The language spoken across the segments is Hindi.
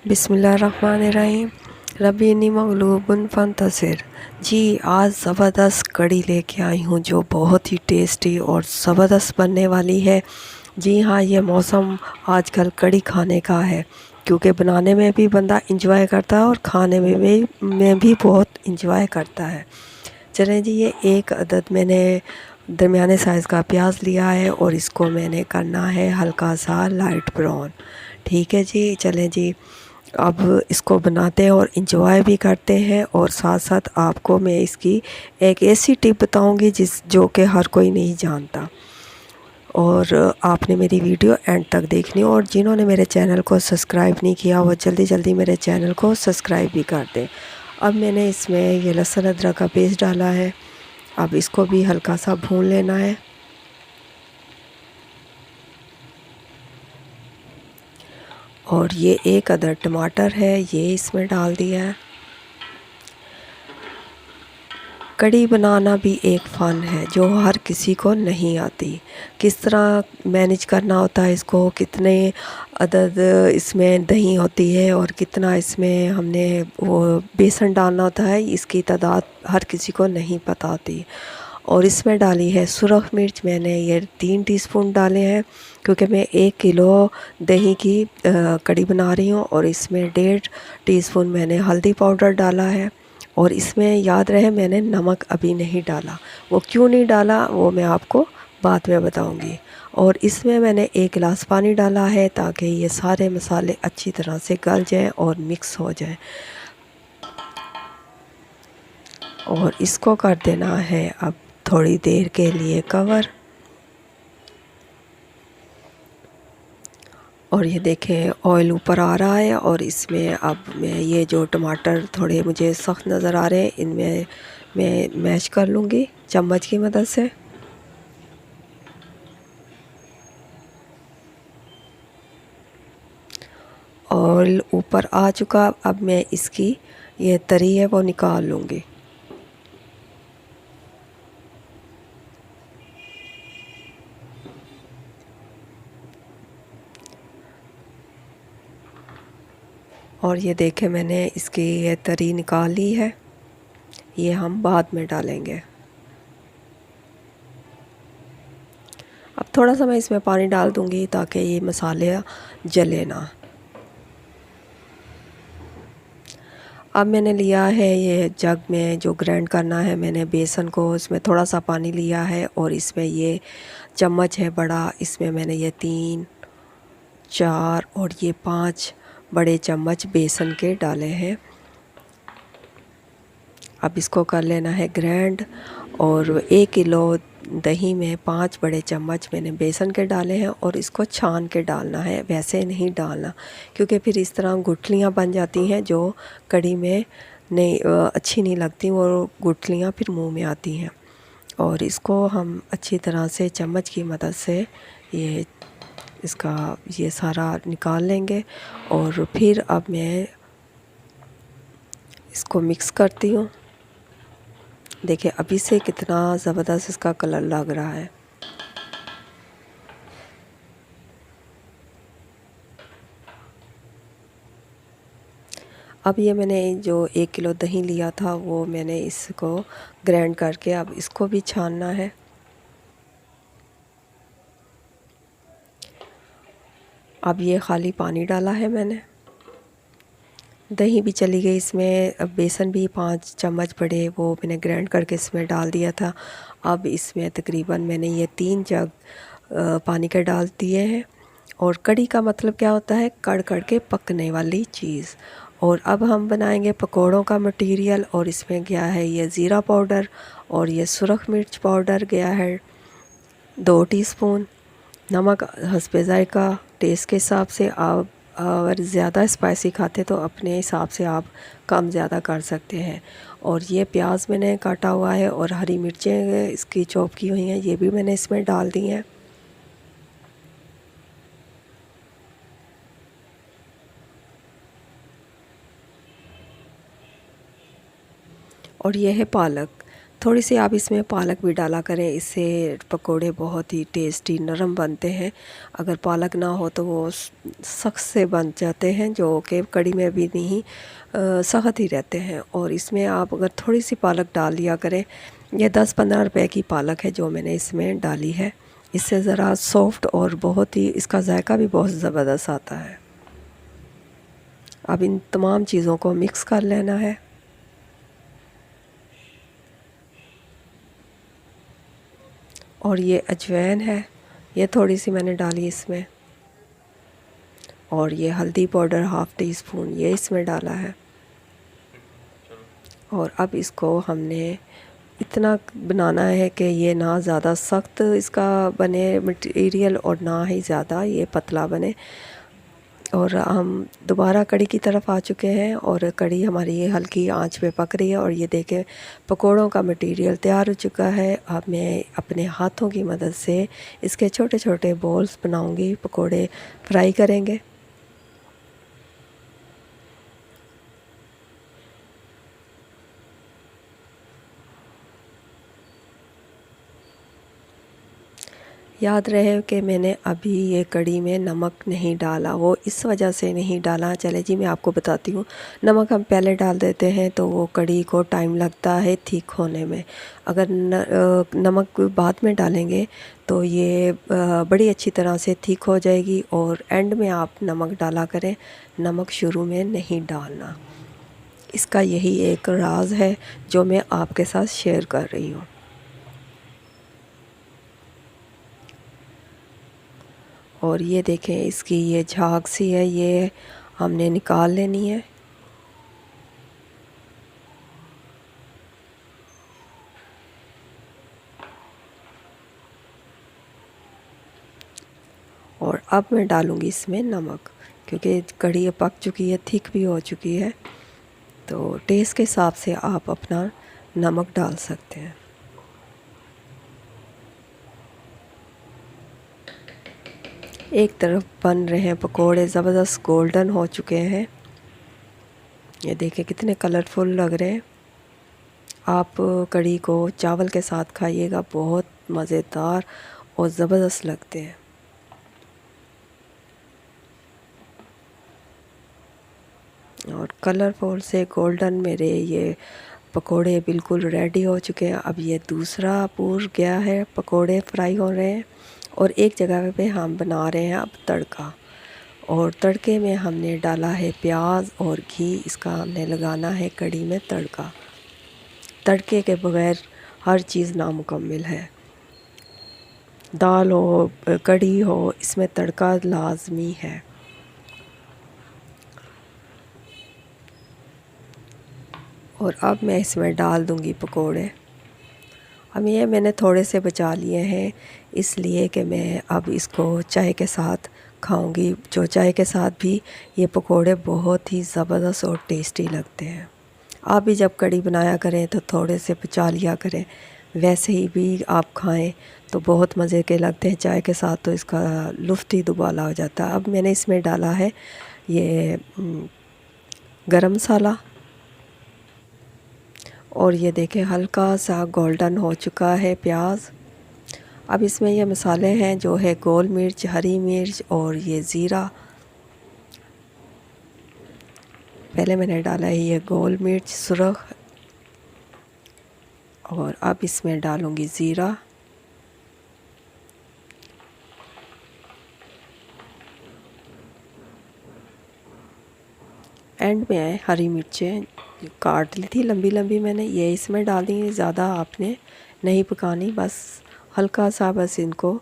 बिस्मिल्लाहिर्रहमानिर्रहीम। रब्बी मगलूबुन फंतसिर। जी, आज ज़बरदस्त कड़ी लेके आई हूँ जो बहुत ही टेस्टी और ज़बरदस्त बनने वाली है। जी हाँ, ये मौसम आजकल कड़ी खाने का है, क्योंकि बनाने में भी बंदा इंजॉय करता है और खाने में भी बहुत इंजॉय करता है। चलें जी, ये एक अदद मैंने दरमियाने साइज़ का प्याज लिया है और इसको मैंने करना है हल्का सा लाइट ब्राउन। ठीक है जी, चलें जी, अब इसको बनाते हैं और इंजॉय भी करते हैं। और साथ साथ आपको मैं इसकी एक ऐसी टिप बताऊंगी जो कि हर कोई नहीं जानता, और आपने मेरी वीडियो एंड तक देखनी। और जिन्होंने मेरे चैनल को सब्सक्राइब नहीं किया वो जल्दी जल्दी मेरे चैनल को सब्सक्राइब भी कर दें। अब मैंने इसमें ये लहसुन अदरक का पेस्ट डाला है। अब इसको भी हल्का सा भून लेना है। और ये एक अदर टमाटर है, ये इसमें डाल दिया है। कड़ी बनाना भी एक फ़न है जो हर किसी को नहीं आती। किस तरह मैनेज करना होता है इसको, कितने अदद इसमें दही होती है और कितना इसमें हमने वो बेसन डालना होता है, इसकी तादाद हर किसी को नहीं पता होती। और इसमें डाली है सुरख मिर्च, मैंने ये 3 टीस्पून डाले हैं, क्योंकि मैं 1 किलो दही की कड़ी बना रही हूँ। और इसमें 1.5 टीस्पून मैंने हल्दी पाउडर डाला है। और इसमें याद रहे मैंने नमक अभी नहीं डाला, वो क्यों नहीं डाला वो मैं आपको बाद में बताऊंगी। और इसमें मैंने 1 गिलास पानी डाला है ताकि ये सारे मसाले अच्छी तरह से गल जाएं और मिक्स हो जाएं। और इसको कर देना है अब थोड़ी देर के लिए कवर। और ये देखें ऑयल ऊपर आ रहा है। और इसमें अब मैं ये जो टमाटर थोड़े मुझे सख्त नज़र आ रहे हैं, इनमें मैं मैश कर लूँगी चम्मच की मदद से। ऑयल ऊपर आ चुका, अब मैं इसकी ये तरी है वो निकाल लूँगी। और ये देखें मैंने इसकी ये तरी निकाल ली है, ये हम बाद में डालेंगे। अब थोड़ा सा मैं इसमें पानी डाल दूँगी ताकि ये मसाले जले ना। अब मैंने लिया है ये जग में जो ग्राइंड करना है, मैंने बेसन को इसमें थोड़ा सा पानी लिया है। और इसमें ये चम्मच है बड़ा, इसमें मैंने ये 3, 4 और ये 5 बड़े चम्मच बेसन के डाले हैं। अब इसको कर लेना है ग्राइंड। और 1 किलो दही में 5 बड़े चम्मच मैंने बेसन के डाले हैं। और इसको छान के डालना है, वैसे नहीं डालना, क्योंकि फिर इस तरह गुठलियाँ बन जाती हैं जो कड़ी में नहीं अच्छी नहीं लगती, और गुठलियाँ फिर मुंह में आती हैं। और इसको हम अच्छी तरह से चम्मच की मदद से ये इसका ये सारा निकाल लेंगे। और फिर अब मैं इसको मिक्स करती हूँ। देखिए अभी से कितना ज़बरदस्त इसका कलर लग रहा है। अब ये मैंने जो 1 किलो दही लिया था वो मैंने इसको ग्राइंड करके अब इसको भी छानना है। अब ये खाली पानी डाला है मैंने, दही भी चली गई इसमें। अब बेसन भी 5 चम्मच बड़े वो मैंने ग्राइंड करके इसमें डाल दिया था। अब इसमें तकरीबन मैंने ये 3 जग पानी के डाल दिए हैं। और कड़ी का मतलब क्या होता है, कड़ कड़ के पकने वाली चीज़। और अब हम बनाएंगे पकोड़ों का मटेरियल। और इसमें गया है ये ज़ीरा पाउडर और ये सुरख मिर्च पाउडर गया है 2 टीस्पून। नमक हस्बे ज़ायक़ा टेस्ट के हिसाब से, आप अगर ज़्यादा स्पाइसी खाते तो अपने हिसाब से आप कम ज़्यादा कर सकते हैं। और ये प्याज मैंने काटा हुआ है और हरी मिर्चें इसकी चॉप की हुई हैं, ये भी मैंने इसमें डाल दी हैं। और ये है पालक, थोड़ी सी आप इसमें पालक भी डाला करें, इससे पकोड़े बहुत ही टेस्टी नरम बनते हैं। अगर पालक ना हो तो वो सख्त से बन जाते हैं, जो कि कड़ी में भी नहीं सख्त ही रहते हैं। और इसमें आप अगर थोड़ी सी पालक डाल लिया करें, ये 10-15 रुपए की पालक है जो मैंने इसमें डाली है। इससे ज़रा सॉफ्ट और बहुत ही इसका जायका भी बहुत ज़बरदस्त आता है। अब इन तमाम चीज़ों को मिक्स कर लेना है। और ये अजवाइन है, ये थोड़ी सी मैंने डाली इसमें। और ये हल्दी पाउडर हाफ़ टी स्पून ये इसमें डाला है। और अब इसको हमने इतना बनाना है कि ये ना ज़्यादा सख्त इसका बने मटेरियल और ना ही ज़्यादा ये पतला बने। और हम दोबारा कड़ी की तरफ आ चुके हैं और कड़ी हमारी ये हल्की आंच पे पक रही है। और ये देखें पकोड़ों का मटेरियल तैयार हो चुका है। अब मैं अपने हाथों की मदद से इसके छोटे छोटे बॉल्स बनाऊंगी, पकोड़े फ्राई करेंगे। याद रहे कि मैंने अभी ये कड़ी में नमक नहीं डाला, वो इस वजह से नहीं डाला। चले जी मैं आपको बताती हूँ। नमक हम पहले डाल देते हैं तो वो कड़ी को टाइम लगता है ठीक होने में। अगर नमक बाद में डालेंगे तो ये बड़ी अच्छी तरह से ठीक हो जाएगी। और एंड में आप नमक डाला करें, नमक शुरू में नहीं डालना। इसका यही एक राज है जो मैं आपके साथ शेयर कर रही हूँ। और ये देखें इसकी ये झाग सी है, ये हमने निकाल लेनी है। और अब मैं डालूँगी इसमें नमक, क्योंकि कड़ी पक चुकी है, थिक भी हो चुकी है। तो टेस्ट के हिसाब से आप अपना नमक डाल सकते हैं। एक तरफ बन रहे हैं पकोड़े, ज़बरदस्त गोल्डन हो चुके हैं। ये देखें कितने कलरफुल लग रहे हैं। आप कड़ी को चावल के साथ खाइएगा, बहुत मज़ेदार और ज़बरदस्त लगते हैं। और कलरफुल से गोल्डन मेरे ये पकोड़े बिल्कुल रेडी हो चुके हैं। अब ये दूसरा पूर गया है, पकोड़े फ्राई हो रहे हैं। और एक जगह पे हम बना रहे हैं अब तड़का। और तड़के में हमने डाला है प्याज और घी, इसका हमने लगाना है कड़ी में तड़का। तड़के के बगैर हर चीज़ नामुकम्मल है। दाल हो, कड़ी हो, इसमें तड़का लाजमी है। और अब मैं इसमें डाल दूंगी पकोड़े। अब ये मैंने थोड़े से बचा लिए हैं, इसलिए कि मैं अब इसको चाय के साथ खाऊंगी। जो चाय के साथ भी ये पकोड़े बहुत ही ज़बरदस्त और टेस्टी लगते हैं। आप भी जब कड़ी बनाया करें तो थोड़े से बचा लिया करें। वैसे ही भी आप खाएं तो बहुत मज़े के लगते हैं, चाय के साथ तो इसका लुफ्त ही दुबाला हो जाता है। अब मैंने इसमें डाला है ये गरम मसाला। और ये देखें हल्का सा गोल्डन हो चुका है प्याज। अब इसमें ये मसाले हैं जो है गोल मिर्च, हरी मिर्च और ये ज़ीरा। पहले मैंने डाला है ये गोल मिर्च सुरख। और अब इसमें डालूँगी ज़ीरा। एंड में हरी मिर्चें काट ली थी लंबी लंबी, मैंने ये इसमें डाल दी। ज़्यादा आपने नहीं पकानी, बस हल्का सा बस इनको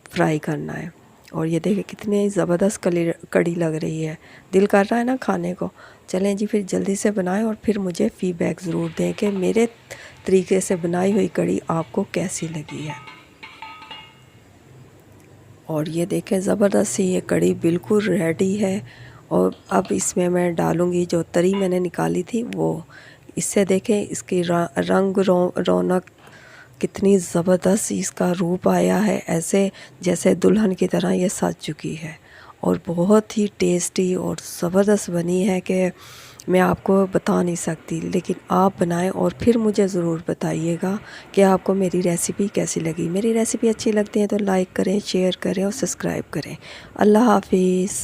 फ्राई करना है। और ये देखें कितनी ज़बरदस्त कड़ी लग रही है, दिल कर रहा है ना खाने को। चलें जी फिर जल्दी से बनाएं और फिर मुझे फ़ीडबैक ज़रूर दें कि मेरे तरीके से बनाई हुई कड़ी आपको कैसी लगी है। और ये देखें ज़बरदस्त सी ये कड़ी बिल्कुल रेडी है। और अब इसमें मैं डालूँगी जो तरी मैंने निकाली थी वो। इससे देखें इसकी रंग रौनक कितनी ज़बरदस्त इसका रूप आया है, ऐसे जैसे दुल्हन की तरह ये सज चुकी है। और बहुत ही टेस्टी और ज़बरदस्त बनी है कि मैं आपको बता नहीं सकती। लेकिन आप बनाएं और फिर मुझे ज़रूर बताइएगा कि आपको मेरी रेसिपी कैसी लगी। मेरी रेसिपी अच्छी लगती है तो लाइक करें, शेयर करें और सब्सक्राइब करें। अल्लाह हाफिज़।